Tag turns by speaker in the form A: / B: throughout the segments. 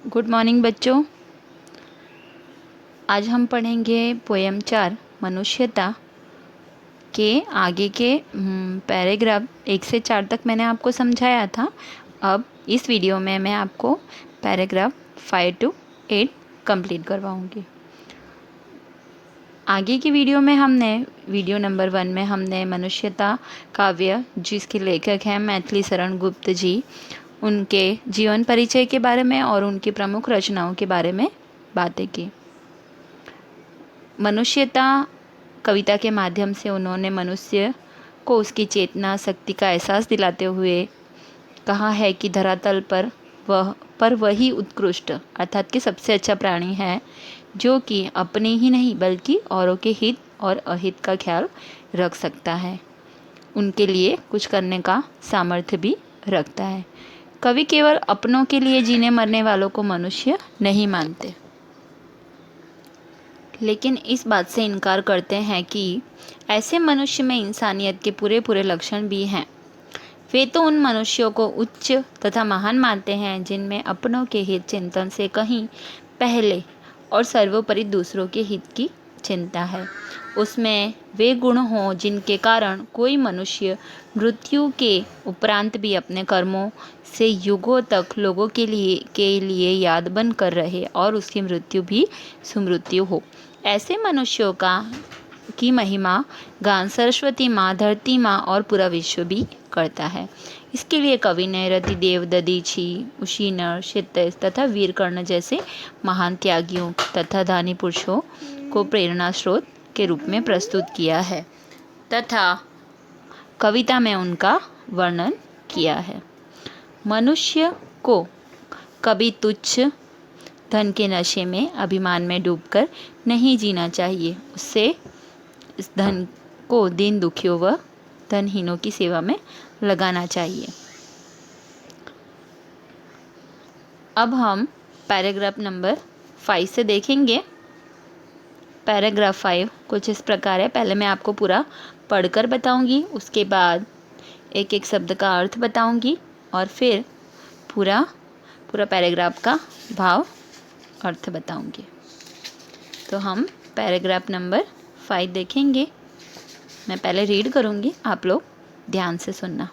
A: Good morning बच्चों। आज हम पढ़ेंगे पोएम 4 मनुष्यता के आगे के पैराग्राफ 1 से 4 तक मैंने आपको समझाया था। अब इस वीडियो में मैं आपको पैराग्राफ 5 to 8 कंप्लीट करवाऊंगी। आगे की वीडियो नंबर 1 में हमने मनुष्यता काव्य, जिसके लेखक हैं मैथिली शरण गुप्त जी, उनके जीवन परिचय के बारे में और उनकी प्रमुख रचनाओं के बारे में बातें की। मनुष्यता कविता के माध्यम से उन्होंने मनुष्य को उसकी चेतना शक्ति का एहसास दिलाते हुए कहा है कि धरातल पर वही उत्कृष्ट अर्थात कि सबसे अच्छा प्राणी है जो कि अपने ही नहीं बल्कि औरों के हित और अहित का ख्याल रख सकता है, उनके लिए कुछ करने का सामर्थ्य भी रखता है। कवि केवल अपनों के लिए जीने मरने वालों को मनुष्य नहीं मानते, लेकिन इस बात से इनकार करते हैं कि ऐसे मनुष्य में इंसानियत के पूरे लक्षण भी हैं। वे तो उन मनुष्यों को उच्च तथा महान मानते हैं जिनमें अपनों के हित चिंतन से कहीं पहले और सर्वोपरि दूसरों के हित की चिंता है। उसमें वे गुण हों जिनके कारण कोई मनुष्य मृत्यु के उपरांत भी अपने कर्मों से युगों तक लोगों के लिए याद बन कर रहे और उसकी मृत्यु भी सुमृत्यु हो। ऐसे मनुष्यों की महिमा गान सरस्वती माँ, धरती माँ और पूरा विश्व भी करता है। इसके लिए कवि ने रतिदेव, दधीची, उशीनर, क्षितिज तथा वीरकर्ण जैसे महान त्यागियों तथा दानी पुरुषों को प्रेरणा स्रोत के रूप में प्रस्तुत किया है तथा कविता में उनका वर्णन किया है। मनुष्य को कभी तुच्छ धन के नशे में, अभिमान में डूबकर नहीं जीना चाहिए। उससे इस धन को दीन दुखियों व धनहीनों की सेवा में लगाना चाहिए। अब हम पैराग्राफ नंबर 5 से देखेंगे। पैराग्राफ 5 कुछ इस प्रकार है। पहले मैं आपको पूरा पढ़कर बताऊंगी, उसके बाद एक एक शब्द का अर्थ बताऊंगी और फिर पूरा पैराग्राफ का भाव अर्थ बताऊंगी। तो हम पैराग्राफ नंबर 5 देखेंगे। मैं पहले रीड करूंगी, आप लोग ध्यान से सुनना।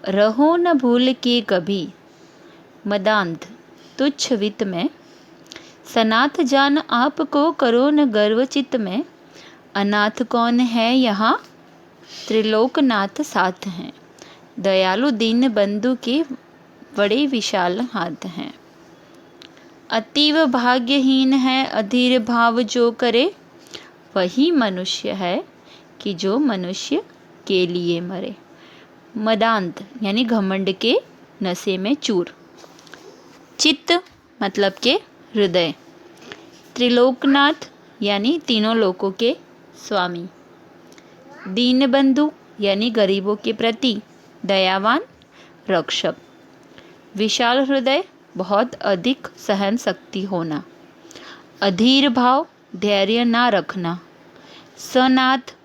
A: रहो न भूल के कभी मदांध तुच्छ वित्त में, सनाथ जान आपको करो न गर्व चित्त में। अनाथ कौन है यहाँ त्रिलोकनाथ साथ हैं, दयालु दीन बंधु के बड़े विशाल हाथ हैं। अतीव भाग्यहीन है अधीर भाव जो करे, वही मनुष्य है कि जो मनुष्य के लिए मरे। मदांत यानी घमंड के नशे में चूर। चित्त मतलब के हृदय। त्रिलोकनाथ यानी तीनों लोकों के स्वामी। दीनबंधु यानी गरीबों के प्रति दयावान रक्षक। विशाल हृदय बहुत अधिक सहन शक्ति होना। अधीर भाव धैर्य ना रखना। सनाथ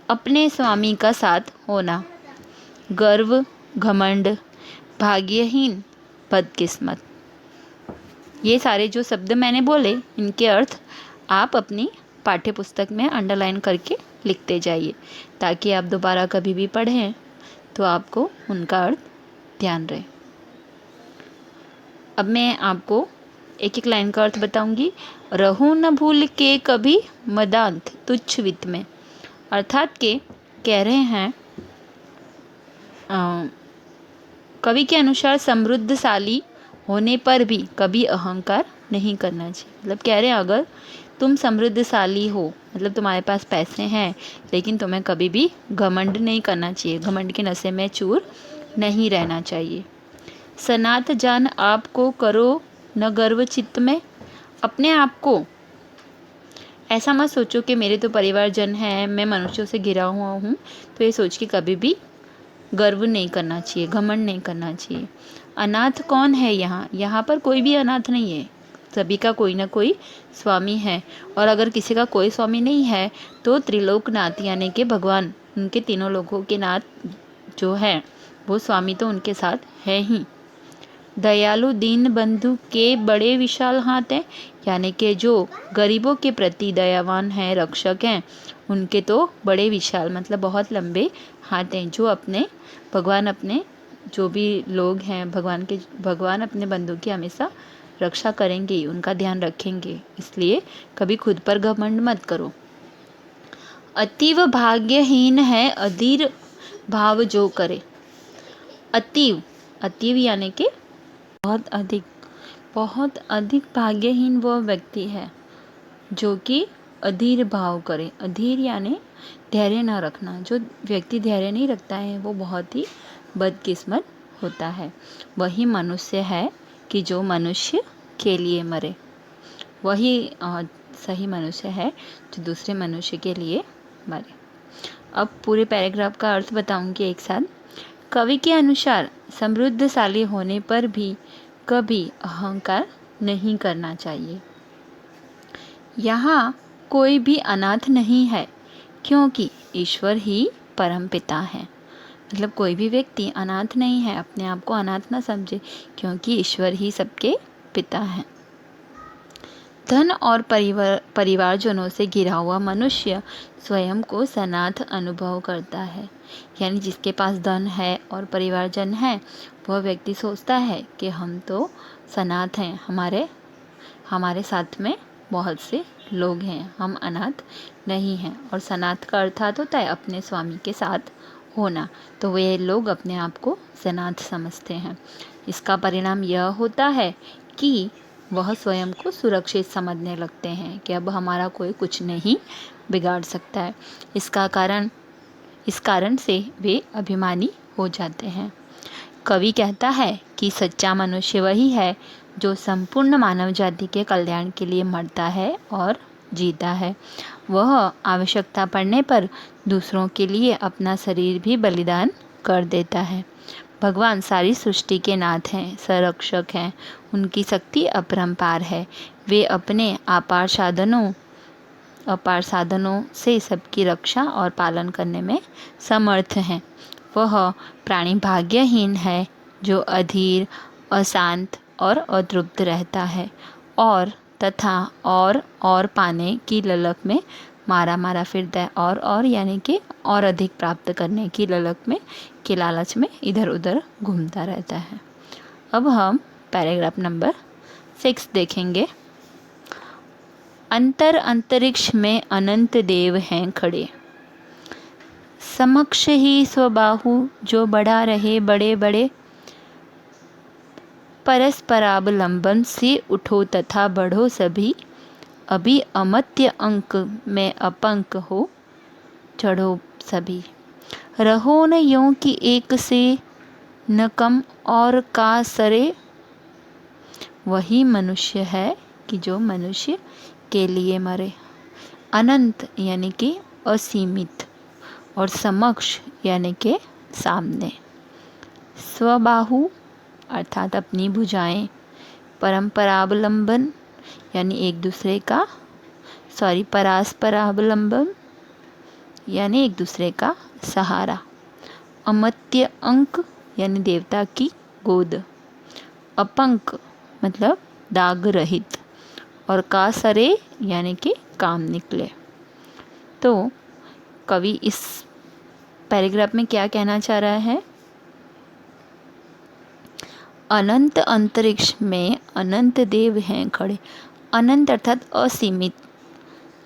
A: अपने स्वामी का साथ होना। गर्व घमंड भाग्यहीन बदकिस्मत। ये सारे जो शब्द मैंने बोले, इनके अर्थ आप अपनी पाठ्य पुस्तक में अंडरलाइन करके लिखते जाइए, ताकि आप दोबारा कभी भी पढ़ें तो आपको उनका अर्थ ध्यान रहे। अब मैं आपको एक एक लाइन का अर्थ बताऊंगी। रहो न भूल के कभी मदांत तुच्छ वित्त में, अर्थात के कह रहे हैं कवि के अनुसार समृद्धशाली होने पर भी कभी अहंकार नहीं करना चाहिए। मतलब कह रहे हैं अगर तुम समृद्धशाली हो, मतलब तुम्हारे पास पैसे हैं, लेकिन तुम्हें कभी भी घमंड नहीं करना चाहिए, घमंड के नशे में चूर नहीं रहना चाहिए। सनाथ जान आपको करो न गर्व चित्त में। अपने आप को ऐसा मत सोचो कि मेरे तो परिवारजन हैं, मैं मनुष्यों से घिरा हुआ हूँ, तो ये सोच के कभी भी गर्व नहीं करना चाहिए, घमंड नहीं करना चाहिए। अनाथ कौन है यहाँ पर कोई भी अनाथ नहीं है, सभी का कोई ना कोई स्वामी है। और अगर किसी का कोई स्वामी नहीं है तो त्रिलोकनाथ यानी कि भगवान, उनके तीनों लोकों के नाथ जो है वो स्वामी तो उनके साथ है ही। दयालु दीन बंधु के बड़े विशाल हाथ हैं, यानी कि जो गरीबों के प्रति दयावान हैं, रक्षक हैं, उनके तो बड़े विशाल मतलब बहुत लंबे हाथ हैं। जो भगवान अपने जो भी लोग हैं भगवान अपने बंधु की हमेशा रक्षा करेंगे, उनका ध्यान रखेंगे, इसलिए कभी खुद पर घमंड मत करो। अतीव भाग्यहीन है अधीर भाव जो करे। अतीव यानी कि बहुत अधिक भाग्यहीन वह व्यक्ति है जो कि अधीर भाव करे। अधीर यानी धैर्य न रखना। जो व्यक्ति धैर्य नहीं रखता है वो बहुत ही बदकिस्मत होता है। वही मनुष्य है कि जो मनुष्य के लिए मरे। वही सही मनुष्य है जो दूसरे मनुष्य के लिए मरे। अब पूरे पैराग्राफ का अर्थ बताऊंगी एक साथ। कवि के अनुसार समृद्धशाली होने पर भी कभी अहंकार नहीं करना चाहिए। यहाँ कोई भी अनाथ नहीं है क्योंकि ईश्वर ही परम पिता है। मतलब कोई भी व्यक्ति अनाथ नहीं है, अपने आप को अनाथ ना समझे, क्योंकि ईश्वर ही सबके पिता हैं। धन और परिवारजनों से घिरा हुआ मनुष्य स्वयं को सनाथ अनुभव करता है। यानी जिसके पास धन है और परिवारजन है, वह व्यक्ति सोचता है कि हम तो सनाथ हैं, हमारे साथ में बहुत से लोग हैं, हम अनाथ नहीं हैं। और सनाथ का अर्थात होता है अपने स्वामी के साथ होना, तो वे लोग अपने आप को सनाथ समझते हैं। इसका परिणाम यह होता है कि वह स्वयं को सुरक्षित समझने लगते हैं कि अब हमारा कोई कुछ नहीं बिगाड़ सकता है। इस कारण से वे अभिमानी हो जाते हैं। कवि कहता है कि सच्चा मनुष्य वही है जो संपूर्ण मानव जाति के कल्याण के लिए मरता है और जीता है। वह आवश्यकता पड़ने पर दूसरों के लिए अपना शरीर भी बलिदान कर देता है। भगवान सारी सृष्टि के नाथ हैं, संरक्षक हैं, उनकी शक्ति अपरंपार है। वे अपने अपार साधनों से सबकी रक्षा और पालन करने में समर्थ हैं। वह प्राणी भाग्यहीन है जो अधीर, अशांत और अतृप्त रहता है और पाने की ललक में मारा फिरता है। और यानी कि और अधिक प्राप्त करने की लालच में इधर उधर घूमता रहता है। अब हम पैराग्राफ नंबर 6 देखेंगे। अंतरिक्ष में अनंत देव हैं खड़े, समक्ष ही स्वबाहु जो बढ़ा रहे बड़े बड़े। परस्परावलंबन से उठो तथा बढ़ो सभी, अभी अमत्य अंक में अपंक हो चढ़ो सभी। रहो न यों कि एक से न कम और का सरे। वही मनुष्य है कि जो मनुष्य के लिए मरे। अनंत यानी कि असीमित और समक्ष यानी कि सामने। स्वबाहु अर्थात अपनी भुजाएं। परस्परावलंबन यानी परास्परावलंबन यानी एक दूसरे का सहारा। अमत्य अंक यानी देवता की गोद। अपंक मतलब दाग रहित। और कासरे यानी कि काम निकले। तो कवि इस पैराग्राफ में क्या कहना चाह रहा है? अनंत अंतरिक्ष में अनंत देव हैं खड़े। अनंत अर्थात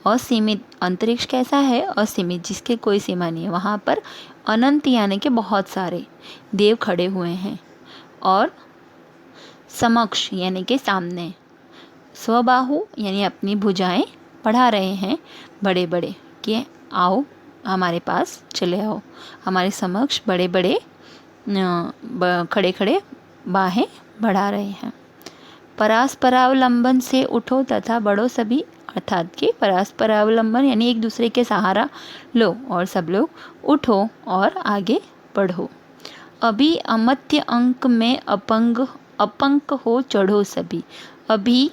A: असीमित अंतरिक्ष कैसा है? असीमित, जिसके कोई सीमा नहीं है। वहाँ पर अनंत यानी कि बहुत सारे देव खड़े हुए हैं। और समक्ष यानी कि सामने। स्वबाहु यानी अपनी भुजाएं बढ़ा रहे हैं बड़े बड़े, कि आओ हमारे पास चले आओ, हमारे समक्ष बड़े बड़े खड़े खड़े बाहें बढ़ा रहे हैं। परास्परावलंबन से उठो तथा बढ़ो सभी, अर्थात कि परास्परावलंबन यानी एक दूसरे के सहारा लो और सब लोग उठो और आगे बढ़ो। अभी अमत्य अंक में अपंक हो चढ़ो सभी। अभी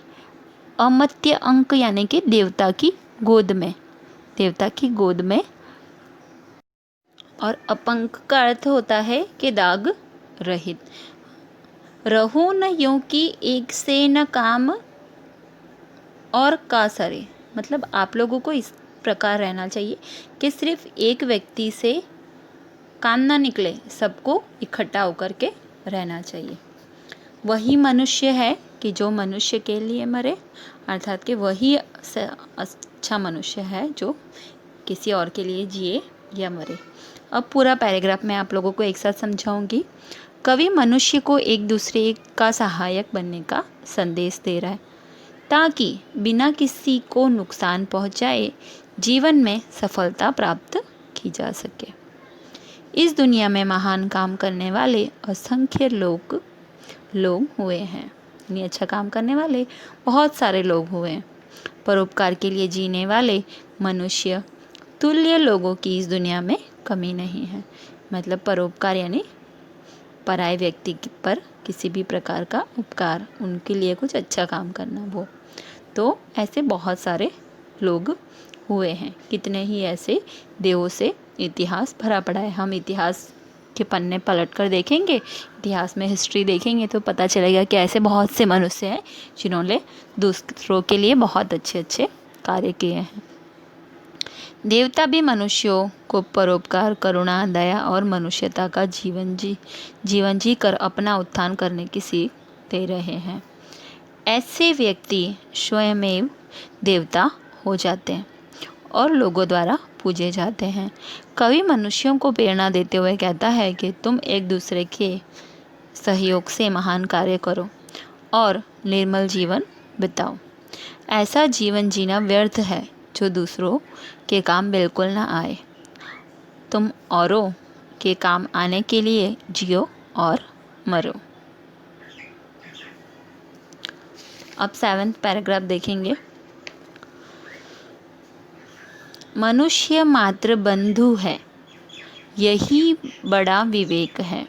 A: अमत्य अंक यानी कि देवता की गोद में। और अपंक का अर्थ होता है कि दाग रहित। रहो न यूं कि एक से न काम और का सरे, मतलब आप लोगों को इस प्रकार रहना चाहिए कि सिर्फ एक व्यक्ति से काम ना निकले, सबको इकट्ठा होकर के रहना चाहिए। वही मनुष्य है कि जो मनुष्य के लिए मरे, अर्थात कि वही अच्छा मनुष्य है जो किसी और के लिए जिए या मरे। अब पूरा पैराग्राफ मैं आप लोगों को एक साथ समझाऊंगी। कवि मनुष्य को एक दूसरे का सहायक बनने का संदेश दे रहा है ताकि बिना किसी को नुकसान पहुंचाए जीवन में सफलता प्राप्त की जा सके। इस दुनिया में महान काम करने वाले असंख्य लोग हुए हैं, यानी अच्छा काम करने वाले बहुत सारे लोग हुए हैं। परोपकार के लिए जीने वाले मनुष्य तुल्य लोगों की इस दुनिया में कमी नहीं है। मतलब परोपकार यानी पराये व्यक्ति पर किसी भी प्रकार का उपकार, उनके लिए कुछ अच्छा काम करना, वो तो ऐसे बहुत सारे लोग हुए हैं। कितने ही ऐसे देवों से इतिहास भरा पड़ा है। हम इतिहास के पन्ने पलट कर देखेंगे, इतिहास में हिस्ट्री देखेंगे तो पता चलेगा कि ऐसे बहुत से मनुष्य हैं जिन्होंने दूसरों के लिए बहुत अच्छे अच्छे कार्य किए हैं। देवता भी मनुष्यों को परोपकार, करुणा, दया और मनुष्यता का जीवन जी कर अपना उत्थान करने की सीख दे रहे हैं। ऐसे व्यक्ति स्वयमेव देवता हो जाते हैं और लोगों द्वारा पूजे जाते हैं। कवि मनुष्यों को प्रेरणा देते हुए कहता है कि तुम एक दूसरे के सहयोग से महान कार्य करो और निर्मल जीवन बिताओ। ऐसा जीवन जीना व्यर्थ है जो दूसरों के काम बिल्कुल ना आए। तुम औरों के काम आने के लिए जियो और मरो। अब 7वां पैराग्राफ देखेंगे। मनुष्य मात्र बंधु है, यही बड़ा विवेक है।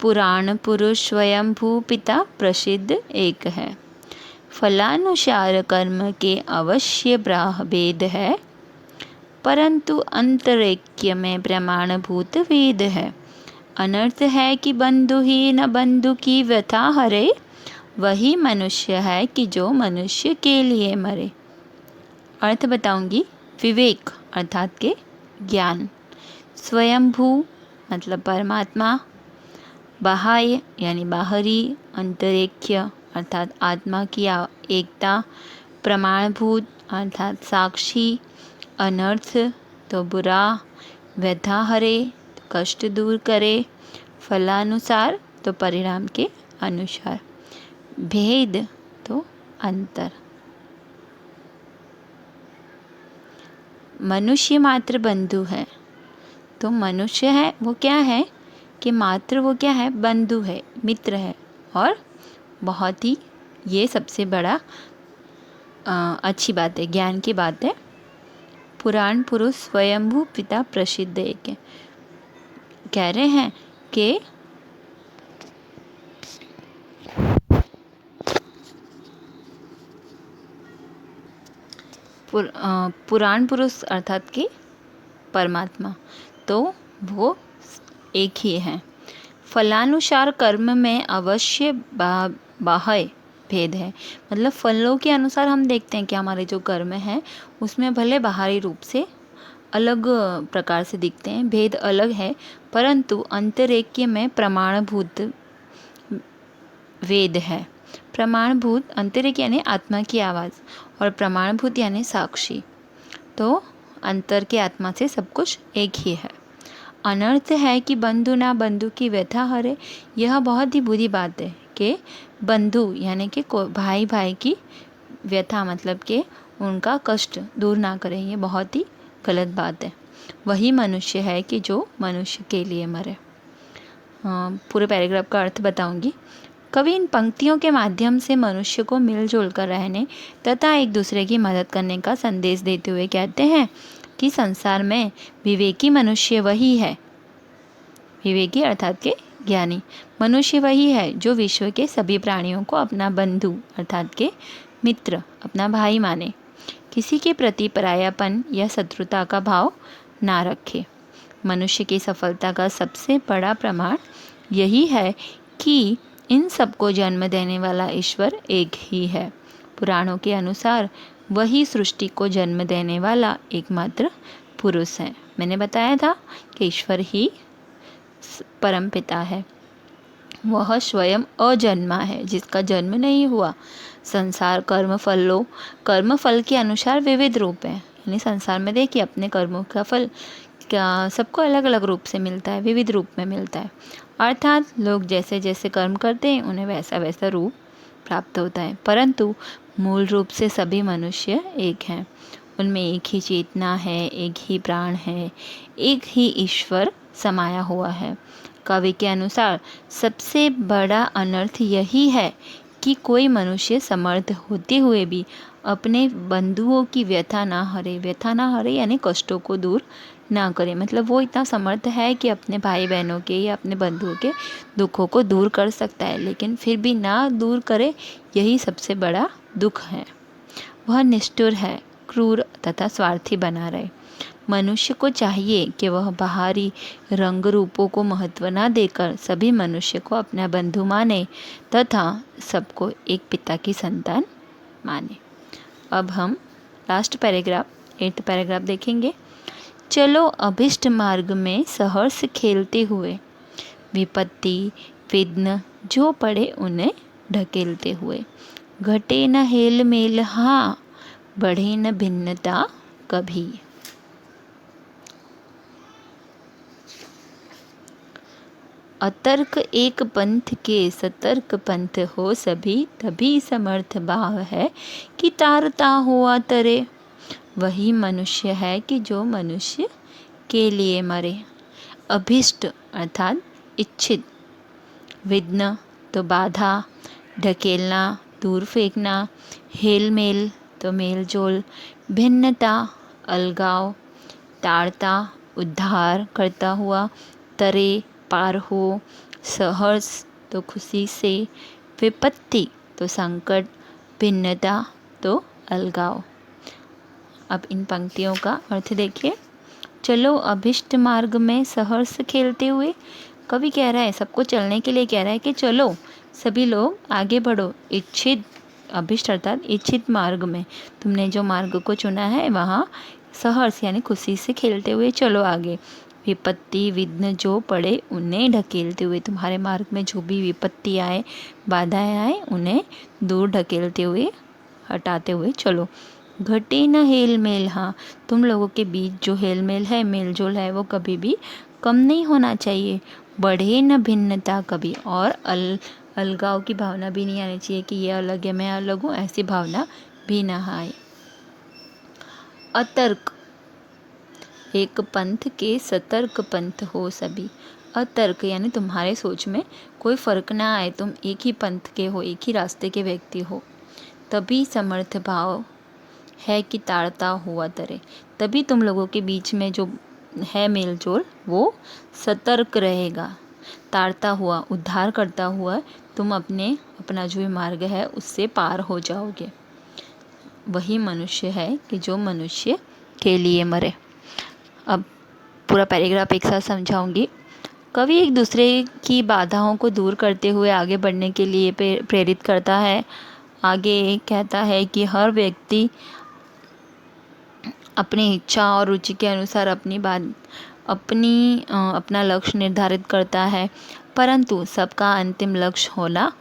A: पुराण पुरुष स्वयंभू पिता प्रसिद्ध एक है। फलानुसार कर्म के अवश्य भेद है, परंतु अंतरैक्य में प्रमाणभूत वेद है। अनर्थ है कि बंधु ही न बंधु की व्यथा हरे, वही मनुष्य है कि जो मनुष्य के लिए मरे। अर्थ बताऊंगी। विवेक अर्थात के ज्ञान, स्वयंभू मतलब परमात्मा, बाह्य यानी बाहरी, अंतरिक्ष अर्थात आत्मा की एकता, प्रमाणभूत अर्थात साक्षी, अनर्थ तो बुरा, व्यथा हरे तो कष्ट दूर करे, फलानुसार तो परिणाम के अनुसार, भेद तो अंतर। मनुष्य मात्र बंधु है, तो मनुष्य है वो क्या है कि मात्र वो क्या है, बंधु है, मित्र है, और बहुत ही ये सबसे बड़ा अच्छी बात है, ज्ञान की बात है। पुराण पुरुष स्वयंभू पिता प्रसिद्ध एक है। कह रहे हैं कि पुराण पुरुष अर्थात कि परमात्मा, तो वो एक ही है। फलानुसार कर्म में अवश्य बाह्य भेद है, मतलब फलों के अनुसार हम देखते हैं कि हमारे जो कर्म हैं उसमें भले बाहरी रूप से अलग प्रकार से दिखते हैं, भेद अलग है, परंतु अंतरैक्य में प्रमाणभूत वेद है। प्रमाणभूत अंतरिक यानी आत्मा की आवाज़, और प्रमाणभूत यानी साक्षी, तो अंतर के आत्मा से सब कुछ एक ही है। अनर्थ है कि बंधु ना बंधु की व्यथा हरे, यह बहुत ही बुरी बात है कि बंधु यानी कि भाई भाई की व्यथा मतलब कि उनका कष्ट दूर ना करें, ये बहुत ही गलत बात है। वही मनुष्य है कि जो मनुष्य के लिए मरे। पूरे पैराग्राफ का अर्थ बताऊंगी। कवि इन पंक्तियों के माध्यम से मनुष्य को मिलजुल कर रहने तथा एक दूसरे की मदद करने का संदेश देते हुए कहते हैं कि संसार में विवेकी मनुष्य वही है, विवेकी अर्थात के ज्ञानी मनुष्य वही है जो विश्व के सभी प्राणियों को अपना बंधु अर्थात के मित्र, अपना भाई माने, किसी के प्रति परायापन या शत्रुता का भाव ना रखे। मनुष्य की सफलता का सबसे बड़ा प्रमाण यही है कि इन सबको जन्म देने वाला ईश्वर एक ही है। पुराणों के अनुसार वही सृष्टि को जन्म देने वाला एकमात्र पुरुष है। मैंने बताया था कि ईश्वर ही परम पिता है। वह स्वयं अजन्मा है, जिसका जन्म नहीं हुआ। संसार कर्म फल के अनुसार विविध रूप है। यानी संसार में देखिए अपने कर्मों का फल क्या सबको अलग अलग रूप से मिलता है, विविध रूप में मिलता है। अर्थात लोग जैसे जैसे कर्म करते हैं उन्हें वैसा वैसा रूप प्राप्त होता है, परंतु मूल रूप से सभी मनुष्य एक हैं। उनमें एक ही चेतना है, एक ही प्राण है, एक ही ईश्वर समाया हुआ है। कवि के अनुसार सबसे बड़ा अनर्थ यही है कि कोई मनुष्य समर्थ होते हुए भी अपने बंधुओं की व्यथा ना हरे यानी कष्टों को दूर ना करे। मतलब वो इतना समर्थ है कि अपने भाई बहनों के या अपने बंधुओं के दुखों को दूर कर सकता है, लेकिन फिर भी ना दूर करे, यही सबसे बड़ा दुख है। वह निष्ठुर है, क्रूर तथा स्वार्थी बना रहे। मनुष्य को चाहिए कि वह बाहरी रंग रूपों को महत्व न देकर सभी मनुष्य को अपना बंधु माने तथा सबको एक पिता की संतान माने। अब हम लास्ट पैराग्राफ 8th पैराग्राफ देखेंगे। चलो अभिष्ट मार्ग में सहर्ष खेलते हुए, विपत्ति विघ्न जो पड़े उन्हें ढकेलते हुए। घटे न हेल मेल हाँ, बढ़े न भिन्नता कभी। अतर्क एक पंथ के सतर्क पंथ हो सभी, तभी समर्थ भाव है कि तारता हुआ तरे। वही मनुष्य है कि जो मनुष्य के लिए मरे। अभिष्ट अर्थात इच्छित, विघ्न तो बाधा, ढकेलना दूर फेंकना, हेल मेल तो मेल जोल, भिन्नता अलगाव, ताड़ता उद्धार करता हुआ, तरे पार हो, सहर्ष तो खुशी से, विपत्ति तो संकट, भिन्नता तो अलगाव। अब इन पंक्तियों का अर्थ देखिए। चलो अभिष्ट मार्ग में सहर्ष खेलते हुए, कवि कह रहा है सबको चलने के लिए कह रहा है कि चलो सभी लोग आगे बढ़ो। इच्छित अभिष्ट अर्थात इच्छित मार्ग में, तुमने जो मार्ग को चुना है वहाँ सहर्ष यानी खुशी से खेलते हुए चलो आगे। विपत्ति विघ्न जो पड़े उन्हें ढकेलते हुए, तुम्हारे मार्ग में जो भी विपत्ति आए, बाधाएं आए, उन्हें दूर ढकेलते हुए, हटाते हुए चलो। घटे न हेल मेल हाँ, तुम लोगों के बीच जो हेल मेल है, मेल जोल है, वो कभी भी कम नहीं होना चाहिए। बढ़े न भिन्नता कभी, और अलगाव की भावना भी नहीं आनी चाहिए कि ये अलग है मैं अलग हूँ, ऐसी भावना भी ना आए। अतर्क एक पंथ के सतर्क पंथ हो सभी। अतर्क यानी तुम्हारे सोच में कोई फर्क ना आए, तुम एक ही पंथ के हो, एक ही रास्ते के व्यक्ति हो, तभी समर्थ भाव है कि ताड़ता हुआ तरे। तभी तुम लोगों के बीच में जो है मेल जोल वो सतर्क रहेगा। ताड़ता हुआ उद्धार करता हुआ तुम अपना जो मार्ग है उससे पार हो जाओगे। वही मनुष्य है कि जो मनुष्य के लिए मरे। अब पूरा पैराग्राफ एक साथ समझाऊंगी। कवि एक दूसरे की बाधाओं को दूर करते हुए आगे बढ़ने के लिए प्रेरित करता है। आगे कहता है कि हर व्यक्ति अपनी इच्छा और रुचि के अनुसार अपना लक्ष्य निर्धारित करता है, परंतु सबका अंतिम लक्ष्य होना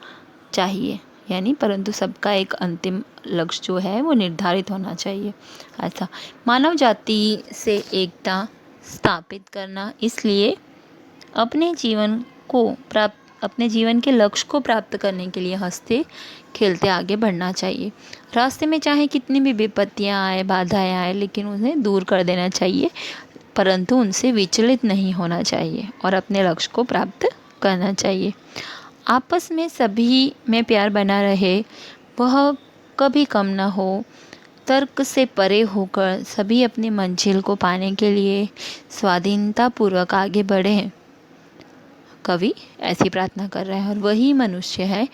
A: चाहिए। यानी परंतु सबका एक अंतिम लक्ष्य जो है वो निर्धारित होना चाहिए। ऐसा मानव जाति से एकता स्थापित करना, इसलिए अपने जीवन के लक्ष्य को प्राप्त करने के लिए हंसते खेलते आगे बढ़ना चाहिए। रास्ते में चाहे कितनी भी विपत्तियां आए, बाधाएं आए, लेकिन उन्हें दूर कर देना चाहिए, परंतु उनसे विचलित नहीं होना चाहिए और अपने लक्ष्य को प्राप्त करना चाहिए। आपस में सभी में प्यार बना रहे, वह कभी कम न हो, तर्क से परे होकर सभी अपनी मंजिल को पाने के लिए स्वाधीनता पूर्वक आगे बढ़ें। कवि ऐसी प्रार्थना कर रहा है और वही मनुष्य है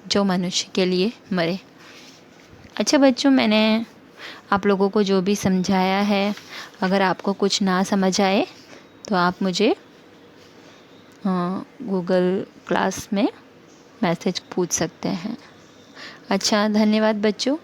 A: जो मनुष्य के लिए मरे। अच्छा बच्चों, मैंने आप लोगों को जो भी समझाया है, अगर आपको कुछ ना समझ आए तो आप मुझे गूगल क्लास में मैसेज पूछ सकते हैं। अच्छा, धन्यवाद बच्चों।